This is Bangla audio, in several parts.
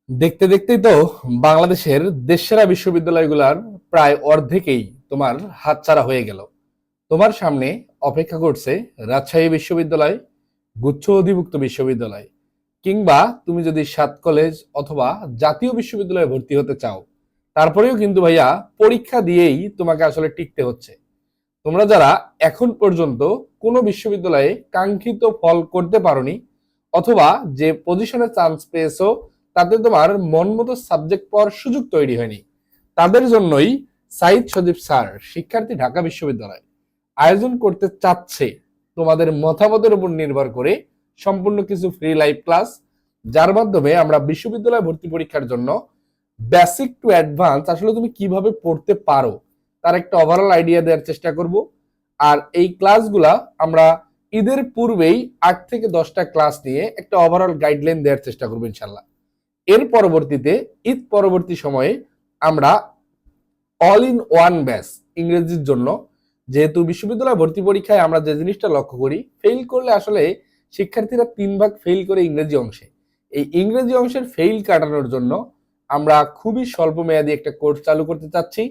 দেখতে দেখতেই তো বাংলাদেশের দেশসেরা বিশ্ববিদ্যালয়গুলোর প্রায় অর্ধেকেই তোমার হাতছাড়া হয়ে গেল। তোমার সামনে অপেক্ষা করছে রাজশাহী বিশ্ববিদ্যালয়, গুচ্ছ অধিভুক্ত বিশ্ববিদ্যালয়, কিংবা তুমি যদি সাত কলেজ অথবা জাতীয় বিশ্ববিদ্যালয়ে ভর্তি হতে চাও, তারপরেও কিন্তু ভাইয়া পরীক্ষা দিয়েই তোমাকে আসলে টিকতে হচ্ছে। তোমরা যারা এখন পর্যন্ত কোনো বিশ্ববিদ্যালয়ে কাঙ্ক্ষিত ফল করতে পারোনি, অথবা যে পজিশনে চান্স পেয়েছো তাতে তোমার মন মতো সাবজেক্ট পড়ার সুযোগ তৈরি হয়নি, তাদের জন্যই সাইদ সজীব স্যার শিক্ষার্থী ঢাকা বিশ্ববিদ্যালয় আয়োজন করতে চাচ্ছে তোমাদের মতামতের উপর নির্ভর করে সম্পূর্ণ কিছু ফ্রি লাইভ ক্লাস, যার মাধ্যমে আমরা বিশ্ববিদ্যালয় ভর্তি পরীক্ষার জন্য বেসিক টু অ্যাডভান্স আসলে তুমি কিভাবে পড়তে পারো তার একটা ওভারঅল আইডিয়া দেওয়ার চেষ্টা করব। আর এই ক্লাসগুলা আমরা ঈদের পূর্বেই 8 থেকে 10টা ক্লাস নিয়ে একটা ওভারঅল গাইডলাইন দেওয়ার চেষ্টা করবো ইনশাল্লাহ। এর পরবর্তীতে ঈদ পরবর্তী সময়ে আমরা অল ইন ওয়ান ব্যাচ ইংরেজির জন্য, যেহেতু বিশ্ববিদ্যালয় ভর্তি পরীক্ষায় আমরা যে জিনিসটা লক্ষ্য করি, ফেল করলে আসলে শিক্ষার্থীরা 3 ভাগ ফেল করে ইংরেজি অংশে। এই ইংরেজি অংশের ফেল কাটানোর জন্য আমরা খুবই স্বল্প মেয়াদী একটা কোর্স চালু করতে চাচ্ছি।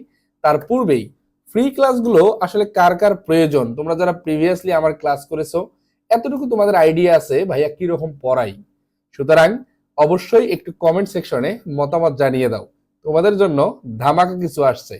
তার পূর্বেই ফ্রি ক্লাসগুলো আসলে কার কার প্রয়োজন, তোমরা যারা প্রিভিয়াসলি আমার ক্লাস করেছো এতটুকু তোমাদের আইডিয়া আছে ভাইয়া কিরকম পড়াই। সুতরাং অবশ্যই একটু কমেন্ট সেকশনে মতামত জানিয়ে দাও, তোমাদের জন্য ধামাকা কিছু আসছে।